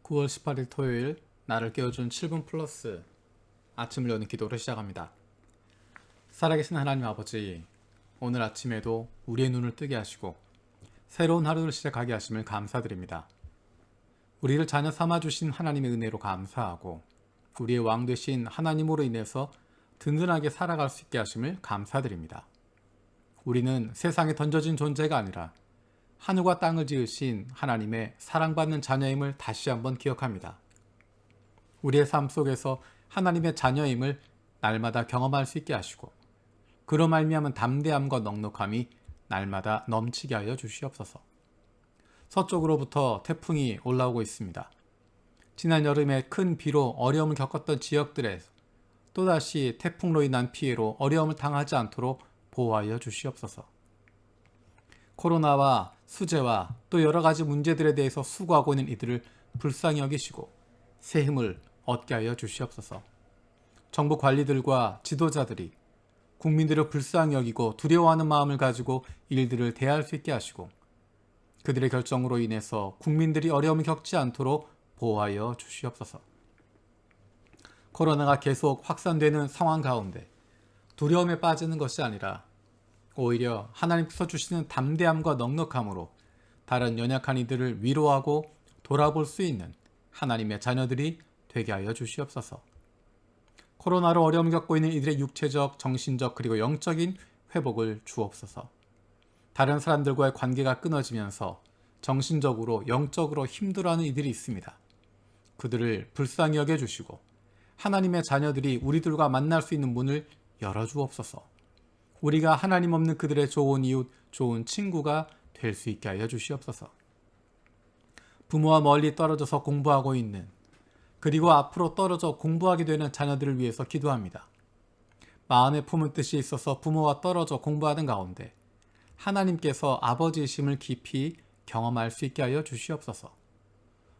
9월 18일 토요일 나를 깨워준 7분 플러스 아침을 여는 기도를 시작합니다. 살아계신 하나님 아버지, 오늘 아침에도 우리의 눈을 뜨게 하시고 새로운 하루를 시작하게 하심을 감사드립니다. 우리를 자녀 삼아주신 하나님의 은혜로 감사하고 우리의 왕 되신 하나님으로 인해서 든든하게 살아갈 수 있게 하심을 감사드립니다. 우리는 세상에 던져진 존재가 아니라 하늘과 땅을 지으신 하나님의 사랑받는 자녀임을 다시 한번 기억합니다. 우리의 삶 속에서 하나님의 자녀임을 날마다 경험할 수 있게 하시고 그로 말미암은 담대함과 넉넉함이 날마다 넘치게 하여 주시옵소서. 서쪽으로부터 태풍이 올라오고 있습니다. 지난 여름에 큰 비로 어려움을 겪었던 지역들에 또다시 태풍으로 인한 피해로 어려움을 당하지 않도록 보호하여 주시옵소서. 코로나와 수재와 또 여러 가지 문제들에 대해서 수고하고 있는 이들을 불쌍히 여기시고 새 힘을 얻게 하여 주시옵소서. 정부 관리들과 지도자들이 국민들을 불쌍히 여기고 두려워하는 마음을 가지고 일들을 대할 수 있게 하시고 그들의 결정으로 인해서 국민들이 어려움을 겪지 않도록 보호하여 주시옵소서. 코로나가 계속 확산되는 상황 가운데 두려움에 빠지는 것이 아니라 오히려 하나님께서 주시는 담대함과 넉넉함으로 다른 연약한 이들을 위로하고 돌아볼 수 있는 하나님의 자녀들이 되게 하여 주시옵소서. 코로나로 어려움을 겪고 있는 이들의 육체적, 정신적 그리고 영적인 회복을 주옵소서. 다른 사람들과의 관계가 끊어지면서 정신적으로, 영적으로 힘들어하는 이들이 있습니다. 그들을 불쌍히 여겨주시고 하나님의 자녀들이 우리들과 만날 수 있는 문을 열어주옵소서. 우리가 하나님 없는 그들의 좋은 이웃, 좋은 친구가 될 수 있게 하여 주시옵소서. 부모와 멀리 떨어져서 공부하고 있는 그리고 앞으로 떨어져 공부하게 되는 자녀들을 위해서 기도합니다. 마음에 품은 뜻이 있어서 부모와 떨어져 공부하는 가운데 하나님께서 아버지이심을 깊이 경험할 수 있게 하여 주시옵소서.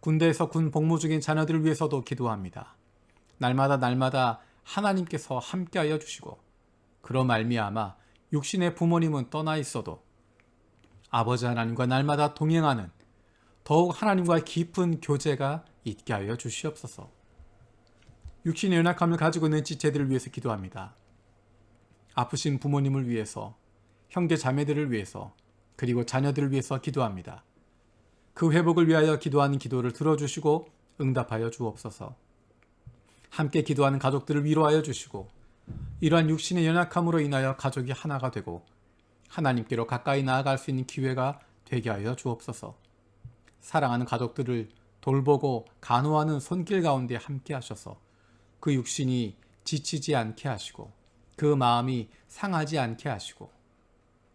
군대에서 군 복무 중인 자녀들을 위해서도 기도합니다. 날마다 하나님께서 함께하여 주시고 그로 말미암아 육신의 부모님은 떠나 있어도 아버지 하나님과 날마다 동행하는 더욱 하나님과의 깊은 교제가 있게 하여 주시옵소서. 육신의 연약함을 가지고 있는 지체들을 위해서 기도합니다. 아프신 부모님을 위해서, 형제 자매들을 위해서, 그리고 자녀들을 위해서 기도합니다. 그 회복을 위하여 기도하는 기도를 들어주시고 응답하여 주옵소서. 함께 기도하는 가족들을 위로하여 주시고 이러한 육신의 연약함으로 인하여 가족이 하나가 되고 하나님께로 가까이 나아갈 수 있는 기회가 되게 하여 주옵소서. 사랑하는 가족들을 돌보고 간호하는 손길 가운데 함께 하셔서 그 육신이 지치지 않게 하시고 그 마음이 상하지 않게 하시고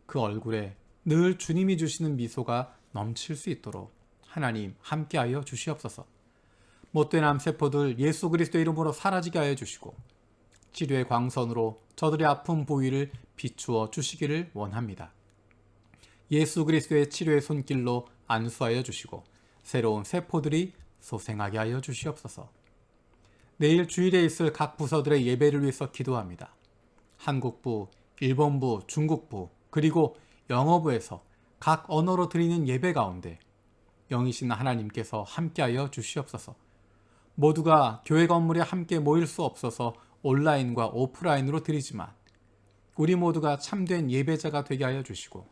그 얼굴에 늘 주님이 주시는 미소가 넘칠 수 있도록 하나님 함께하여 주시옵소서. 못된 암세포들 예수 그리스도의 이름으로 사라지게 하여 주시고 치료의 광선으로 저들의 아픈 부위를 비추어 주시기를 원합니다. 예수 그리스도의 치료의 손길로 안수하여 주시고 새로운 세포들이 소생하게 하여 주시옵소서. 내일 주일에 있을 각 부서들의 예배를 위해서 기도합니다. 한국부, 일본부, 중국부 그리고 영어부에서 각 언어로 드리는 예배 가운데 영이신 하나님께서 함께하여 주시옵소서. 모두가 교회 건물에 함께 모일 수 없어서 온라인과 오프라인으로 드리지만 우리 모두가 참된 예배자가 되게 하여 주시고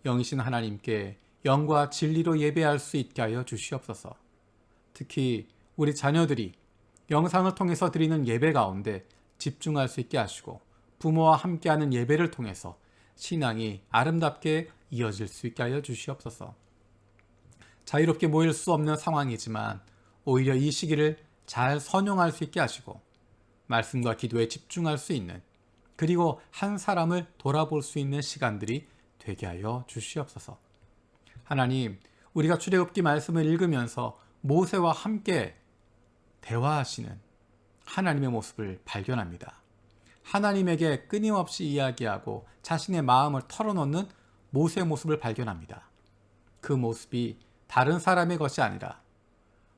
영이신 하나님께 영과 진리로 예배할 수 있게 하여 주시옵소서. 특히 우리 자녀들이 영상을 통해서 드리는 예배 가운데 집중할 수 있게 하시고 부모와 함께하는 예배를 통해서 신앙이 아름답게 이어질 수 있게 하여 주시옵소서. 자유롭게 모일 수 없는 상황이지만 오히려 이 시기를 잘 선용할 수 있게 하시고 말씀과 기도에 집중할 수 있는 그리고 한 사람을 돌아볼 수 있는 시간들이 되게 하여 주시옵소서. 하나님, 우리가 출애굽기 말씀을 읽으면서 모세와 함께 대화하시는 하나님의 모습을 발견합니다. 하나님에게 끊임없이 이야기하고 자신의 마음을 털어놓는 모세의 모습을 발견합니다. 그 모습이 다른 사람의 것이 아니라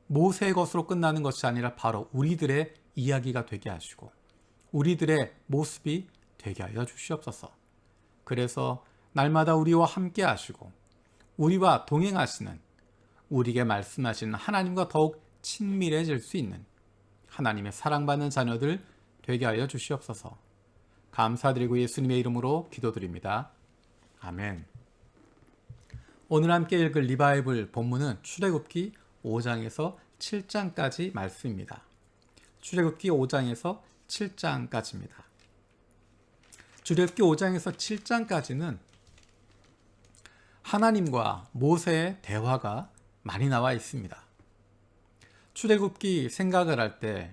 모세의 것으로 끝나는 것이 아니라 바로 우리들의 이야기가 되게 하시고 우리들의 모습이 되게 하여 주시옵소서. 그래서 날마다 우리와 함께 하시고 우리와 동행하시는 우리에게 말씀하시는 하나님과 더욱 친밀해질 수 있는 하나님의 사랑받는 자녀들 되게 하여 주시옵소서. 감사드리고 예수님의 이름으로 기도드립니다. 아멘. 오늘 함께 읽을 리바이블 본문은 출애굽기 5장에서 7장까지 말씀입니다. 출애굽기 5장에서 7장까지입니다. 출애굽기 5장에서 7장까지는 하나님과 모세의 대화가 많이 나와 있습니다. 출애굽기 생각을 할 때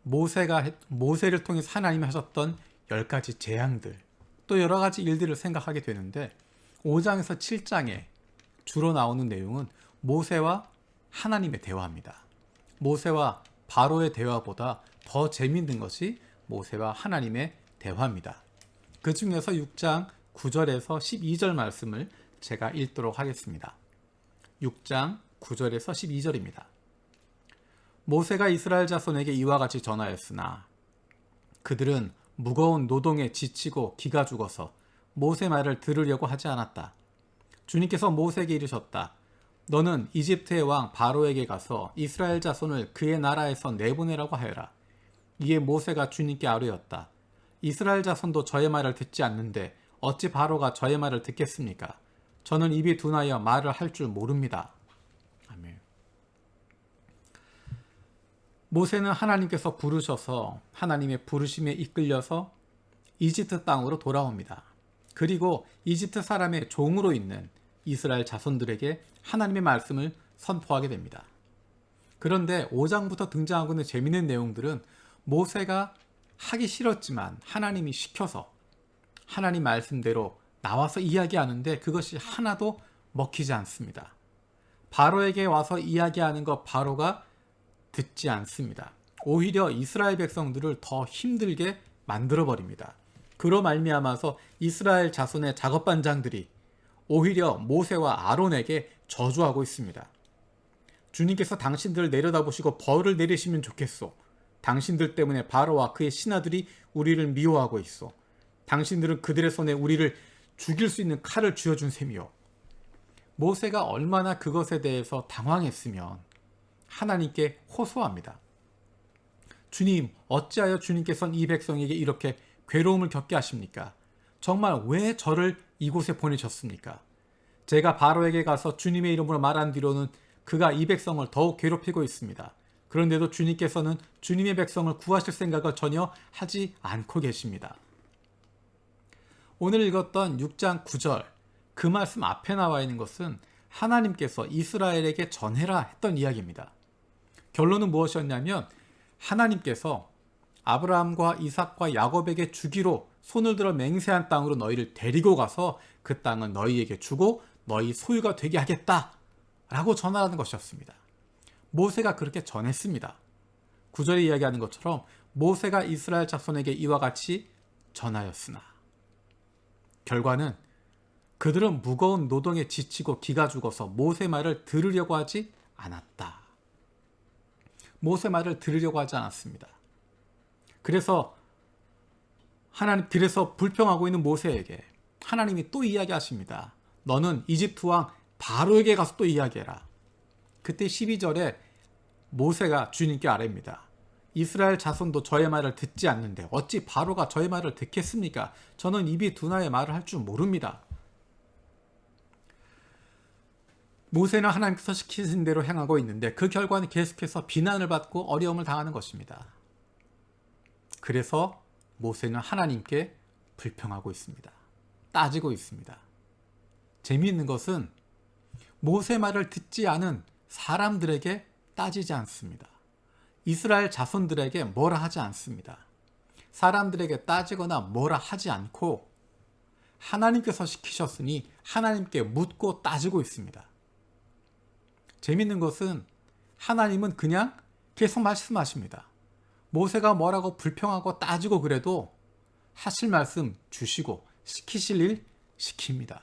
모세를 통해서 하나님이 하셨던 10가지 재앙들, 또 여러 가지 일들을 생각하게 되는데 5장에서 7장에 주로 나오는 내용은 모세와 하나님의 대화입니다. 모세와 바로의 대화보다 더 재미있는 것이 모세와 하나님의 대화입니다. 그 중에서 6장 9절에서 12절 말씀을 제가 읽도록 하겠습니다. 6장 9절에서 12절입니다. 모세가 이스라엘 자손에게 이와 같이 전하였으나 그들은 무거운 노동에 지치고 기가 죽어서 모세 말을 들으려고 하지 않았다. 주님께서 모세에게 이르셨다. 너는 이집트의 왕 바로에게 가서 이스라엘 자손을 그의 나라에서 내보내라고 하여라. 이에 모세가 주님께 아뢰었다. 이스라엘 자손도 저의 말을 듣지 않는데 어찌 바로가 저의 말을 듣겠습니까? 저는 입이 둔하여 말을 할 줄 모릅니다. 아멘. 모세는 하나님께서 부르셔서 하나님의 부르심에 이끌려서 이집트 땅으로 돌아옵니다. 그리고 이집트 사람의 종으로 있는 이스라엘 자손들에게 하나님의 말씀을 선포하게 됩니다. 그런데 5장부터 등장하고 있는 재미있는 내용들은 모세가 하기 싫었지만 하나님이 시켜서 하나님 말씀대로 나와서 이야기하는데 그것이 하나도 먹히지 않습니다. 바로에게 와서 이야기하는 것 바로가 듣지 않습니다. 오히려 이스라엘 백성들을 더 힘들게 만들어버립니다. 그로 말미암아서 이스라엘 자손의 작업반장들이 오히려 모세와 아론에게 저주하고 있습니다. 주님께서 당신들을 내려다보시고 벌을 내리시면 좋겠소. 당신들 때문에 바로와 그의 신하들이 우리를 미워하고 있소. 당신들은 그들의 손에 우리를 죽일 수 있는 칼을 쥐어준 셈이요. 모세가 얼마나 그것에 대해서 당황했으면 하나님께 호소합니다. 주님, 어찌하여 주님께서는 이 백성에게 이렇게 괴로움을 겪게 하십니까? 정말 왜 저를 이곳에 보내셨습니까? 제가 바로에게 가서 주님의 이름으로 말한 뒤로는 그가 이 백성을 더욱 괴롭히고 있습니다. 그런데도 주님께서는 주님의 백성을 구하실 생각을 전혀 하지 않고 계십니다. 오늘 읽었던 6장 9절, 그 말씀 앞에 나와 있는 것은 하나님께서 이스라엘에게 전해라 했던 이야기입니다. 결론은 무엇이었냐면 하나님께서 아브라함과 이삭과 야곱에게 주기로 손을 들어 맹세한 땅으로 너희를 데리고 가서 그 땅은 너희에게 주고 너희 소유가 되게 하겠다 라고 전하라는 것이었습니다. 모세가 그렇게 전했습니다. 9절에 이야기하는 것처럼 모세가 이스라엘 자손에게 이와 같이 전하였으나 결과는 그들은 무거운 노동에 지치고 기가 죽어서 모세 말을 들으려고 하지 않았다. 모세 말을 들으려고 하지 않았습니다. 그래서 불평하고 있는 모세에게 하나님이 또 이야기하십니다. 너는 이집트 왕 바로에게 가서 또 이야기해라. 그때 12절에 모세가 주님께 아뢰입니다. 이스라엘 자손도 저의 말을 듣지 않는데 어찌 바로가 저의 말을 듣겠습니까? 저는 입이 둔하여 말을 할 줄 모릅니다. 모세는 하나님께서 시키신 대로 행하고 있는데 그 결과는 계속해서 비난을 받고 어려움을 당하는 것입니다. 그래서 모세는 하나님께 불평하고 있습니다. 따지고 있습니다. 재미있는 것은 모세 말을 듣지 않은 사람들에게 따지지 않습니다. 이스라엘 자손들에게 뭐라 하지 않습니다. 사람들에게 따지거나 뭐라 하지 않고 하나님께서 시키셨으니 하나님께 묻고 따지고 있습니다. 재밌는 것은 하나님은 그냥 계속 말씀하십니다. 모세가 뭐라고 불평하고 따지고 그래도 하실 말씀 주시고 시키실 일 시킵니다.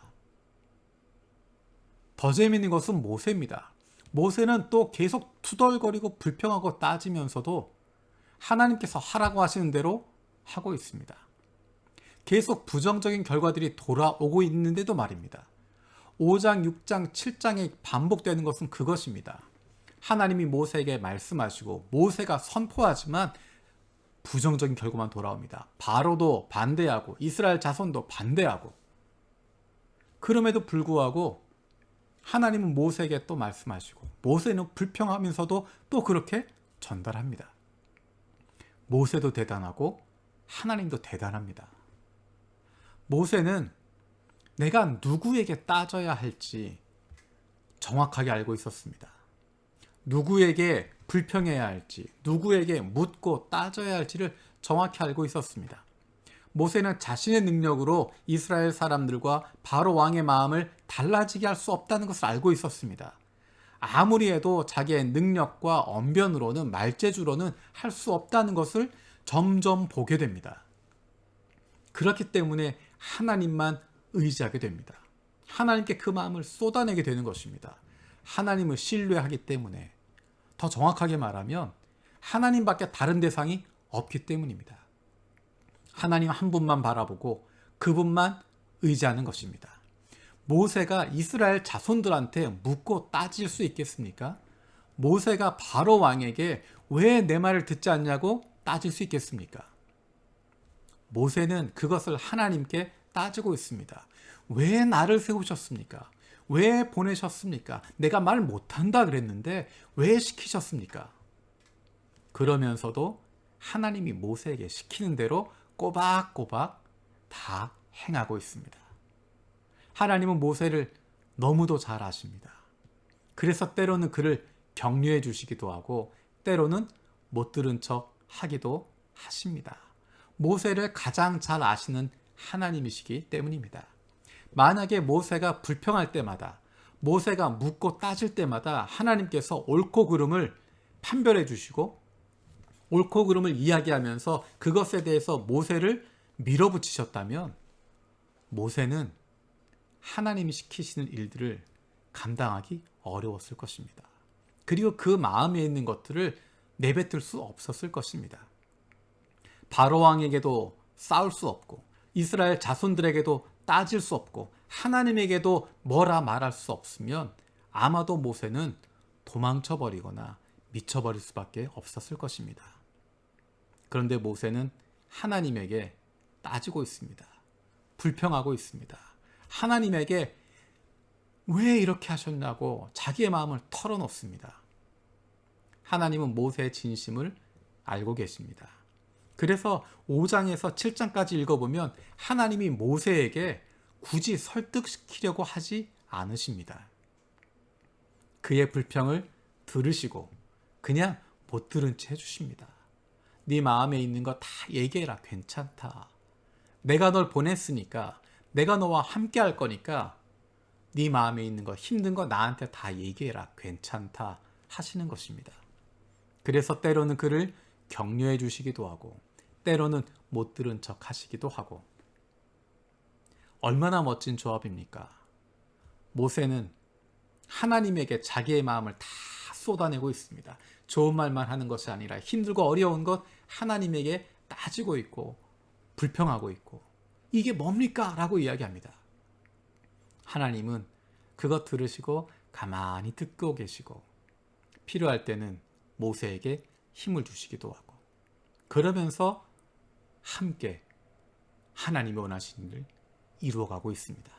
더 재밌는 것은 모세입니다. 모세는 또 계속 투덜거리고 불평하고 따지면서도 하나님께서 하라고 하시는 대로 하고 있습니다. 계속 부정적인 결과들이 돌아오고 있는데도 말입니다. 5장, 6장, 7장에 반복되는 것은 그것입니다. 하나님이 모세에게 말씀하시고 모세가 선포하지만 부정적인 결과만 돌아옵니다. 바로도 반대하고 이스라엘 자손도 반대하고, 그럼에도 불구하고 하나님은 모세에게 또 말씀하시고 모세는 불평하면서도 또 그렇게 전달합니다. 모세도 대단하고 하나님도 대단합니다. 모세는 내가 누구에게 따져야 할지 정확하게 알고 있었습니다. 누구에게 불평해야 할지, 누구에게 묻고 따져야 할지를 정확히 알고 있었습니다. 모세는 자신의 능력으로 이스라엘 사람들과 바로 왕의 마음을 달라지게 할 수 없다는 것을 알고 있었습니다. 아무리 해도 자기의 능력과 언변으로는, 말재주로는 할 수 없다는 것을 점점 보게 됩니다. 그렇기 때문에 하나님만 의지하게 됩니다. 하나님께 그 마음을 쏟아내게 되는 것입니다. 하나님을 신뢰하기 때문에, 더 정확하게 말하면 하나님밖에 다른 대상이 없기 때문입니다. 하나님 한 분만 바라보고 그분만 의지하는 것입니다. 모세가 이스라엘 자손들한테 묻고 따질 수 있겠습니까? 모세가 바로 왕에게 왜 내 말을 듣지 않냐고 따질 수 있겠습니까? 모세는 그것을 하나님께 따지고 있습니다. 왜 나를 세우셨습니까? 왜 보내셨습니까? 내가 말 못한다 그랬는데 왜 시키셨습니까? 그러면서도 하나님이 모세에게 시키는 대로 꼬박꼬박 다 행하고 있습니다. 하나님은 모세를 너무도 잘 아십니다. 그래서 때로는 그를 격려해 주시기도 하고 때로는 못 들은 척 하기도 하십니다. 모세를 가장 잘 아시는 하나님이시기 때문입니다. 만약에 모세가 불평할 때마다, 모세가 묻고 따질 때마다 하나님께서 옳고 그름을 판별해 주시고 옳고 그름을 이야기하면서 그것에 대해서 모세를 밀어붙이셨다면 모세는 하나님이 시키시는 일들을 감당하기 어려웠을 것입니다. 그리고 그 마음에 있는 것들을 내뱉을 수 없었을 것입니다. 바로 왕에게도 싸울 수 없고 이스라엘 자손들에게도 따질 수 없고 하나님에게도 뭐라 말할 수 없으면 아마도 모세는 도망쳐버리거나 미쳐버릴 수밖에 없었을 것입니다. 그런데 모세는 하나님에게 따지고 있습니다. 불평하고 있습니다. 하나님에게 왜 이렇게 하셨냐고 자기의 마음을 털어놓습니다. 하나님은 모세의 진심을 알고 계십니다. 그래서 5장에서 7장까지 읽어보면 하나님이 모세에게 굳이 설득시키려고 하지 않으십니다. 그의 불평을 들으시고 그냥 못 들은 채 해주십니다. 네 마음에 있는 거 다 얘기해라. 괜찮다. 내가 널 보냈으니까, 내가 너와 함께 할 거니까 네 마음에 있는 거, 힘든 거 나한테 다 얘기해라. 괜찮다 하시는 것입니다. 그래서 때로는 그를 격려해 주시기도 하고 때로는 못 들은 척 하시기도 하고. 얼마나 멋진 조합입니까? 모세는 하나님에게 자기의 마음을 다 쏟아내고 있습니다. 좋은 말만 하는 것이 아니라 힘들고 어려운 것 하나님에게 따지고 있고 불평하고 있고, 이게 뭡니까? 라고 이야기합니다. 하나님은 그것 들으시고 가만히 듣고 계시고 필요할 때는 모세에게 힘을 주시기도 하고, 그러면서 함께 하나님이 원하시는 일을 이루어가고 있습니다.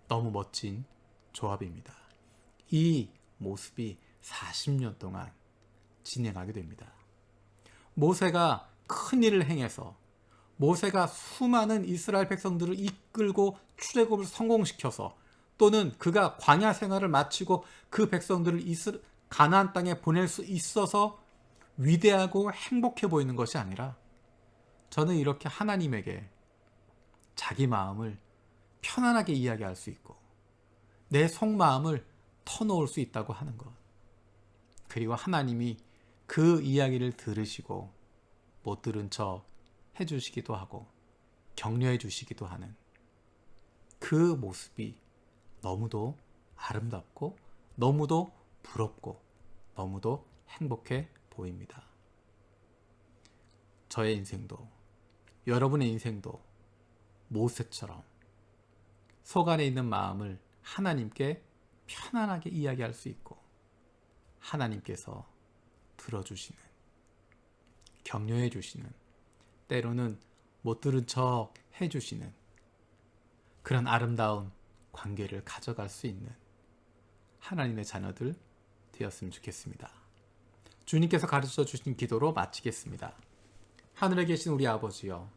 너무 멋진 조합입니다. 이 모습이 40년 동안 진행하게 됩니다. 모세가 큰 일을 행해서, 모세가 수많은 이스라엘 백성들을 이끌고 출애굽을 성공시켜서, 또는 그가 광야 생활을 마치고 그 백성들을 가나안 땅에 보낼 수 있어서 위대하고 행복해 보이는 것이 아니라, 저는 이렇게 하나님에게 자기 마음을 편안하게 이야기할 수 있고 내 속마음을 터놓을 수 있다고 하는 것, 그리고 하나님이 그 이야기를 들으시고 못 들은 척 해주시기도 하고 격려해 주시기도 하는 그 모습이 너무도 아름답고 너무도 부럽고 너무도 행복해 보입니다. 저의 인생도, 여러분의 인생도 모세처럼 속 안에 있는 마음을 하나님께 편안하게 이야기할 수 있고 하나님께서 들어주시는, 격려해 주시는, 때로는 못 들은 척 해주시는 그런 아름다운 관계를 가져갈 수 있는 하나님의 자녀들 되었으면 좋겠습니다. 주님께서 가르쳐 주신 기도로 마치겠습니다. 하늘에 계신 우리 아버지여,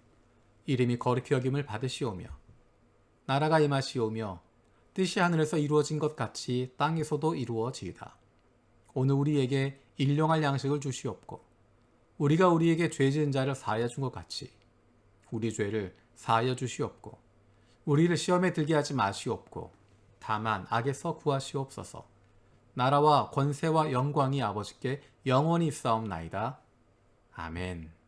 이름이 거룩히 여김을 받으시오며 나라가 임하시오며 뜻이 하늘에서 이루어진 것 같이 땅에서도 이루어지이다. 오늘 우리에게 일용할 양식을 주시옵고 우리가 우리에게 죄 지은 자를 사하여 준 것 같이 우리 죄를 사하여 주시옵고 우리를 시험에 들게 하지 마시옵고 다만 악에서 구하시옵소서. 나라와 권세와 영광이 아버지께 영원히 있사옵나이다. 아멘.